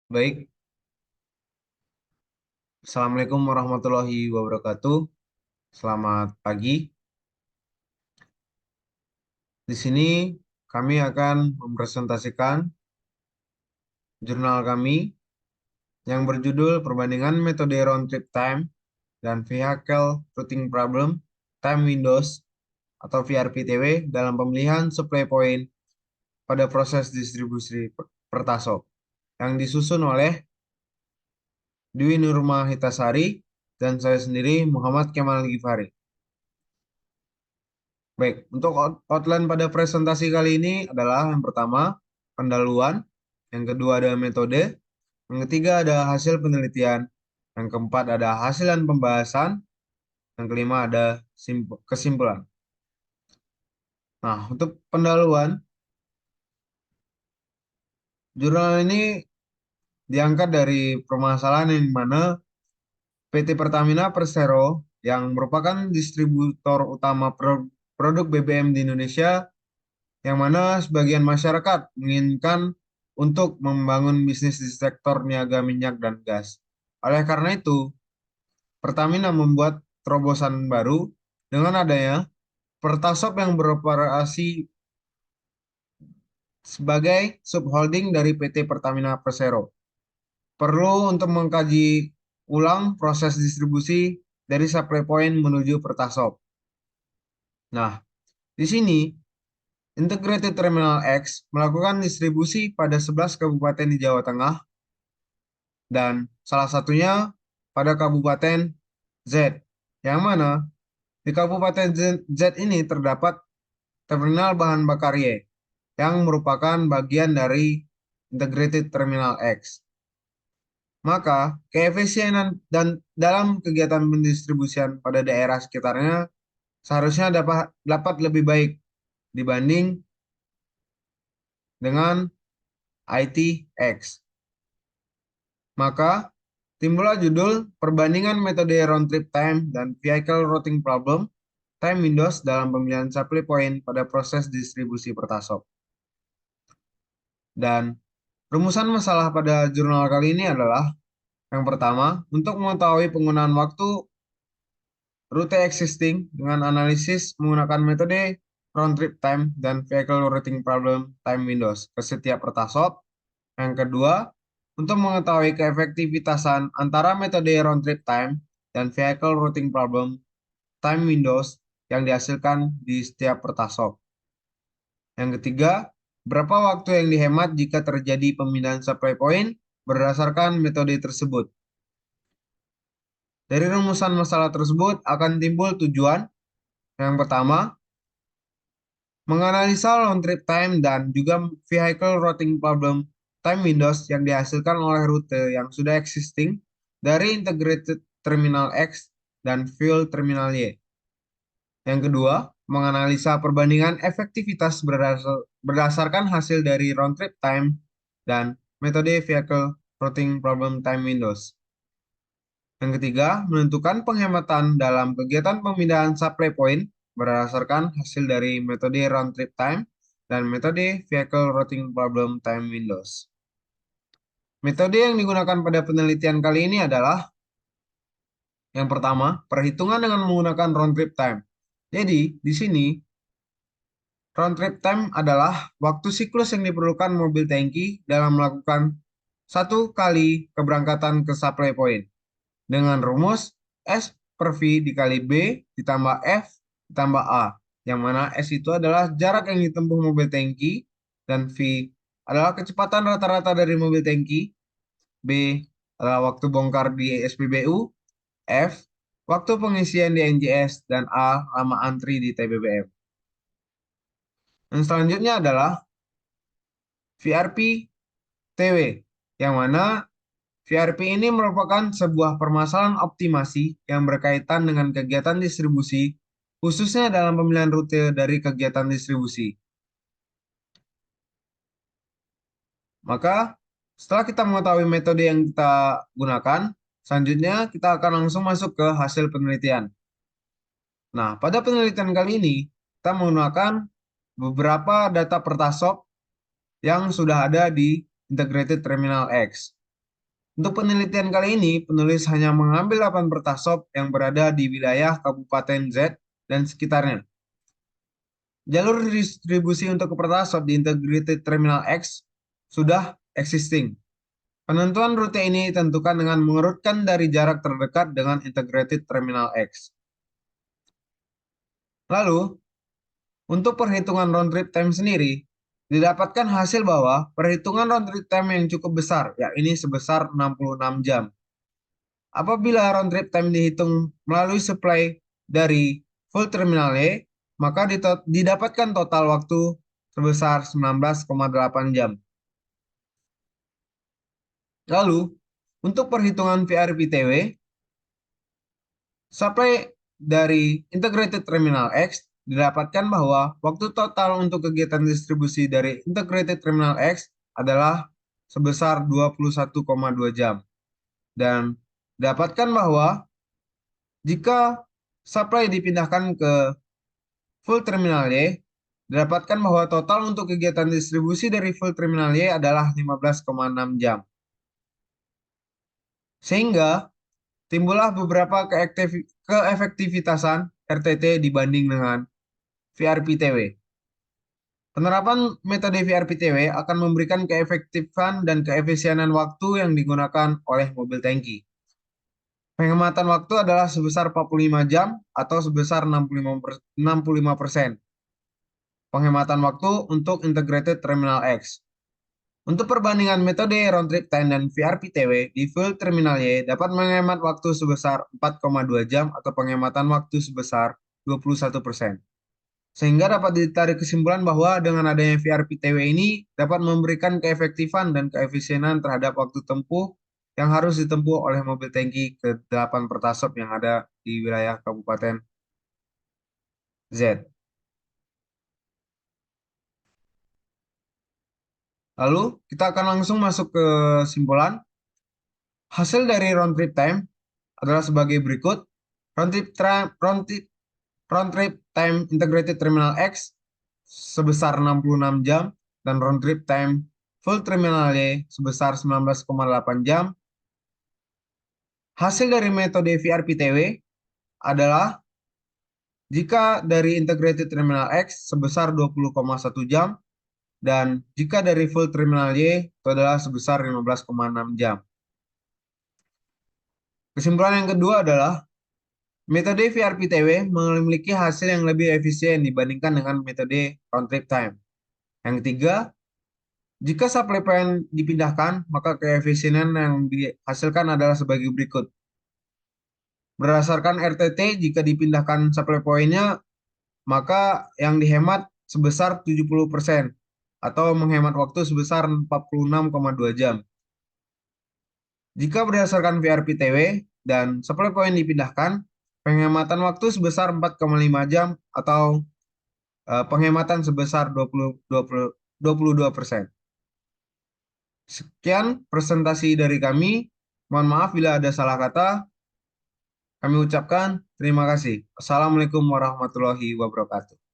Baik, Assalamualaikum warahmatullahi wabarakatuh. Selamat pagi. Di sini kami akan mempresentasikan jurnal kami yang berjudul Perbandingan Metode Round Trip Time dan Vehicle Routing Problem Time Windows atau VRPTW dalam pemilihan supply point pada proses distribusi Pertasop yang disusun oleh Dwi Nurmahitasari dan saya sendiri Muhammad Kemal Gifari. Baik, untuk outline pada presentasi kali ini adalah yang pertama, pendahuluan, yang kedua ada metode, yang ketiga ada hasil penelitian, yang keempat ada hasil dan pembahasan, yang kelima ada kesimpulan. Nah, untuk pendahuluan, jurnal ini diangkat dari permasalahan yang mana PT Pertamina Persero yang merupakan distributor utama produk BBM di Indonesia yang mana sebagian masyarakat menginginkan untuk membangun bisnis di sektor niaga minyak dan gas. Oleh karena itu, Pertamina membuat terobosan baru dengan adanya Pertasop yang beroperasi sebagai subholding dari PT Pertamina Persero. Perlu untuk mengkaji ulang proses distribusi dari supply point menuju Pertasop. Nah, di sini Integrated Terminal X melakukan distribusi pada 11 kabupaten di Jawa Tengah dan salah satunya pada Kabupaten Z, yang mana di Kabupaten Z ini terdapat terminal bahan bakar Y, yang merupakan bagian dari Integrated Terminal X. Maka, keefisienan dan dalam kegiatan pendistribusian pada daerah sekitarnya seharusnya dapat lebih baik dibanding dengan ITX. Maka, timbullah judul Perbandingan Metode Round Trip Time dan Vehicle Routing Problem Time Windows dalam pemilihan supply point pada proses distribusi Pertasop. Dan rumusan masalah pada jurnal kali ini adalah yang pertama, untuk mengetahui penggunaan waktu rute existing dengan analisis menggunakan metode round trip time dan vehicle routing problem time windows ke setiap Pertasop. Yang kedua, untuk mengetahui keefektivitasan antara metode round trip time dan vehicle routing problem time windows yang dihasilkan di setiap Pertasop. Yang ketiga, berapa waktu yang dihemat jika terjadi pemindahan supply point berdasarkan metode tersebut. Dari rumusan masalah tersebut akan timbul tujuan. Yang pertama, menganalisa round trip time dan juga vehicle routing problem time windows yang dihasilkan oleh rute yang sudah existing dari Integrated Terminal X dan Fuel Terminal Y. Yang kedua, menganalisa perbandingan efektivitas berdasarkan hasil dari round trip time dan metode vehicle routing problem time windows. Yang ketiga, menentukan penghematan dalam kegiatan pemindahan supply point berdasarkan hasil dari metode round trip time dan metode vehicle routing problem time windows. Metode yang digunakan pada penelitian kali ini adalah yang pertama, perhitungan dengan menggunakan round trip time. Jadi, di sini round trip time adalah waktu siklus yang diperlukan mobil tangki dalam melakukan satu kali keberangkatan ke supply point dengan rumus S per V dikali B ditambah F ditambah A, yang mana S itu adalah jarak yang ditempuh mobil tangki dan V adalah kecepatan rata-rata dari mobil tangki, B adalah waktu bongkar di SPBU, F waktu pengisian di NJS, dan A lama antri di TBBM. Dan selanjutnya adalah VRP TW, yang mana VRP ini merupakan sebuah permasalahan optimasi yang berkaitan dengan kegiatan distribusi, khususnya dalam pemilihan rute dari kegiatan distribusi. Maka, setelah kita mengetahui metode yang kita gunakan, selanjutnya kita akan langsung masuk ke hasil penelitian. Nah, pada penelitian kali ini, kita menggunakan beberapa data Pertasop yang sudah ada di Integrated Terminal X. Untuk penelitian kali ini, penulis hanya mengambil 8 pertasop yang berada di wilayah Kabupaten Z dan sekitarnya. Jalur distribusi untuk pertasop di Integrated Terminal X sudah existing. Penentuan rute ini ditentukan dengan mengurutkan dari jarak terdekat dengan Integrated Terminal X. Lalu, untuk perhitungan round trip time sendiri, didapatkan hasil bahwa perhitungan round trip time yang cukup besar, yakni sebesar 66 jam. Apabila round trip time dihitung melalui supply dari full terminal Y, maka didapatkan total waktu sebesar 19,8 jam. Lalu, untuk perhitungan VRPTW, supply dari Integrated Terminal X didapatkan bahwa waktu total untuk kegiatan distribusi dari Integrated Terminal X adalah sebesar 21,2 jam. Dan dapatkan bahwa jika supply dipindahkan ke full terminal Y, didapatkan bahwa total untuk kegiatan distribusi dari full terminal Y adalah 15,6 jam. Sehingga timbullah beberapa keefektivitasan RTT dibanding dengan VRPTW. Penerapan metode VRPTW akan memberikan keefektifan dan keefisienan waktu yang digunakan oleh mobil tangki. Penghematan waktu adalah sebesar 45 jam atau sebesar 65%. Penghematan waktu untuk Integrated Terminal X. Untuk perbandingan metode round trip time dan VRPTW di full terminal Y dapat menghemat waktu sebesar 4,2 jam atau penghematan waktu sebesar 21%. Sehingga dapat ditarik kesimpulan bahwa dengan adanya VRPTW ini dapat memberikan keefektifan dan keefisienan terhadap waktu tempuh yang harus ditempuh oleh mobil tangki ke 8 pertasop yang ada di wilayah Kabupaten Z. Lalu kita akan langsung masuk ke kesimpulan. Hasil dari round trip time adalah sebagai berikut. Round trip time Integrated Terminal X sebesar 66 jam dan round trip time full terminal Y sebesar 19,8 jam. Hasil dari metode VRPTW adalah jika dari Integrated Terminal X sebesar 20,1 jam dan jika dari full terminal Y itu adalah sebesar 15,6 jam. Kesimpulan yang kedua adalah metode VRPTW memiliki hasil yang lebih efisien dibandingkan dengan metode round trip time. Yang ketiga, jika supply point dipindahkan, maka keefisienan yang dihasilkan adalah sebagai berikut. Berdasarkan RTT, jika dipindahkan supply point-nya, maka yang dihemat sebesar 70% atau menghemat waktu sebesar 46,2 jam. Jika berdasarkan VRPTW dan supply point dipindahkan, penghematan waktu sebesar 4,5 jam atau penghematan sebesar 22%. Sekian presentasi dari kami. Mohon maaf bila ada salah kata. Kami ucapkan terima kasih. Assalamualaikum warahmatullahi wabarakatuh.